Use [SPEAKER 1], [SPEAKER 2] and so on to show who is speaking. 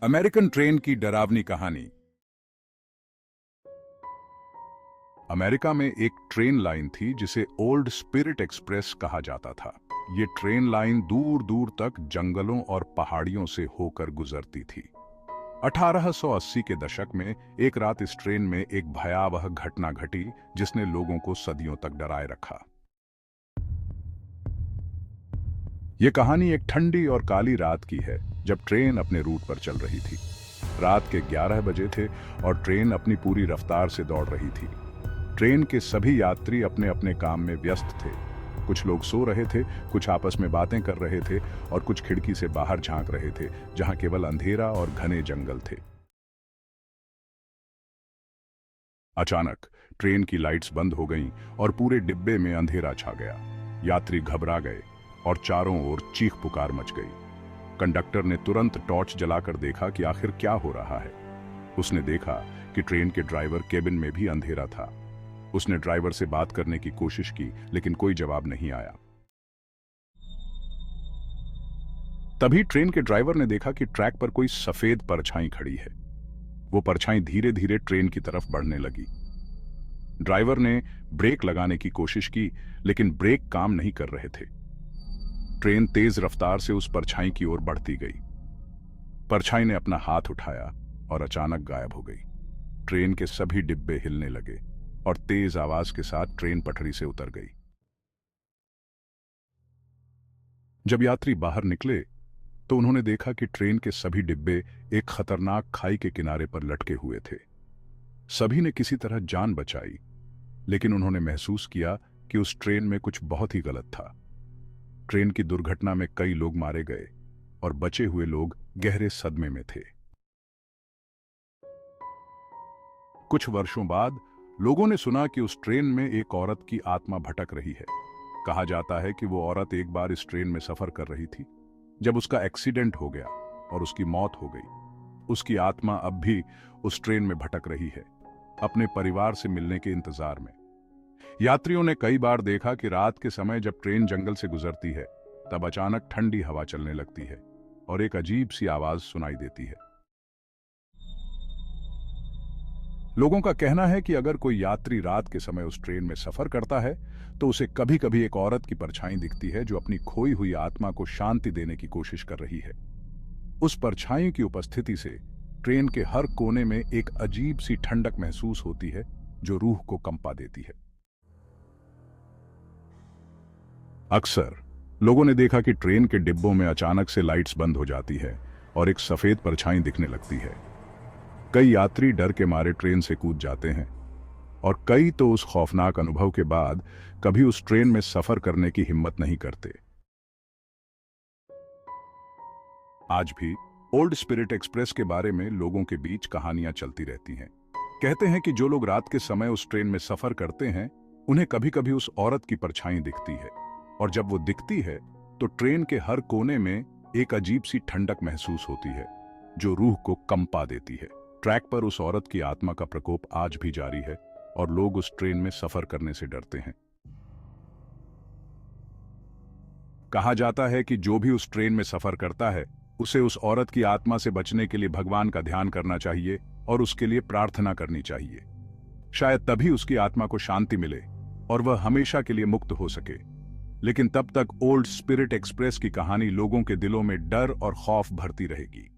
[SPEAKER 1] American train की डरावनी कहानी। अमेरिका में एक ट्रेन लाइन थी जिसे ओल्ड स्पिरिट एक्सप्रेस कहा जाता था। ये ट्रेन लाइन दूर दूर तक जंगलों और पहाड़ियों से होकर गुजरती थी। 1880 के दशक में एक रात इस ट्रेन में एक भयावह घटना घटी जिसने लोगों को सदियों तक डराए रखा। यह कहानी एक ठंडी और काली रात की है जब ट्रेन अपने रूट पर चल रही थी। रात के 11 बजे थे और ट्रेन अपनी पूरी रफ्तार से दौड़ रही थी। ट्रेन के सभी यात्री अपने अपने काम में व्यस्त थे। कुछ लोग सो रहे थे, कुछ आपस में बातें कर रहे थे और कुछ खिड़की से बाहर झांक रहे थे जहां केवल अंधेरा और घने जंगल थे। अचानक ट्रेन की लाइट्स बंद हो गईं और पूरे डिब्बे में अंधेरा छा गया। यात्री घबरा गए और चारों ओर चीख पुकार मच गई। कंडक्टर ने तुरंत टॉर्च जलाकर देखा कि आखिर क्या हो रहा है। उसने देखा कि ट्रेन के ड्राइवर केबिन में भी अंधेरा था। उसने ड्राइवर से बात करने की कोशिश की लेकिन कोई जवाब नहीं आया। तभी ट्रेन के ड्राइवर ने देखा कि ट्रैक पर कोई सफेद परछाई खड़ी है। वो परछाई धीरे धीरे ट्रेन की तरफ बढ़ने लगी। ड्राइवर ने ब्रेक लगाने की कोशिश की लेकिन ब्रेक काम नहीं कर रहे थे। ट्रेन तेज रफ्तार से उस परछाई की ओर बढ़ती गई। परछाई ने अपना हाथ उठाया और अचानक गायब हो गई। ट्रेन के सभी डिब्बे हिलने लगे और तेज आवाज के साथ ट्रेन पटरी से उतर गई। जब यात्री बाहर निकले तो उन्होंने देखा कि ट्रेन के सभी डिब्बे एक खतरनाक खाई के किनारे पर लटके हुए थे। सभी ने किसी तरह जान बचाई, लेकिन उन्होंने महसूस किया कि उस ट्रेन में कुछ बहुत ही गलत था। ट्रेन की दुर्घटना में कई लोग मारे गए और बचे हुए लोग गहरे सदमे में थे। कुछ वर्षों बाद लोगों ने सुना कि उस ट्रेन में एक औरत की आत्मा भटक रही है। कहा जाता है कि वो औरत एक बार इस ट्रेन में सफर कर रही थी जब उसका एक्सीडेंट हो गया और उसकी मौत हो गई। उसकी आत्मा अब भी उस ट्रेन में भटक रही है, अपने परिवार से मिलने के इंतजार में। यात्रियों ने कई बार देखा कि रात के समय जब ट्रेन जंगल से गुजरती है तब अचानक ठंडी हवा चलने लगती है और एक अजीब सी आवाज सुनाई देती है। लोगों का कहना है कि अगर कोई यात्री रात के समय उस ट्रेन में सफर करता है तो उसे कभी कभी एक औरत की परछाई दिखती है जो अपनी खोई हुई आत्मा को शांति देने की कोशिश कर रही है। उस परछाई की उपस्थिति से ट्रेन के हर कोने में एक अजीब सी ठंडक महसूस होती है जो रूह को कंपा देती है। अक्सर लोगों ने देखा कि ट्रेन के डिब्बों में अचानक से लाइट्स बंद हो जाती है और एक सफेद परछाई दिखने लगती है। कई यात्री डर के मारे ट्रेन से कूद जाते हैं और कई तो उस खौफनाक अनुभव के बाद कभी उस ट्रेन में सफर करने की हिम्मत नहीं करते। आज भी ओल्ड स्पिरिट एक्सप्रेस के बारे में लोगों के बीच कहानियां चलती रहती हैं। कहते हैं कि जो लोग रात के समय उस ट्रेन में सफर करते हैं उन्हें कभी कभी उस औरत की परछाई दिखती है और जब वो दिखती है तो ट्रेन के हर कोने में एक अजीब सी ठंडक महसूस होती है जो रूह को कंपा देती है। ट्रैक पर उस औरत की आत्मा का प्रकोप आज भी जारी है और लोग उस ट्रेन में सफर करने से डरते हैं। कहा जाता है कि जो भी उस ट्रेन में सफर करता है उसे उस औरत की आत्मा से बचने के लिए भगवान का ध्यान करना चाहिए और उसके लिए प्रार्थना करनी चाहिए। शायद तभी उसकी आत्मा को शांति मिले और वह हमेशा के लिए मुक्त हो सके। लेकिन तब तक ओल्ड स्पिरिट एक्सप्रेस की कहानी लोगों के दिलों में डर और खौफ भरती रहेगी।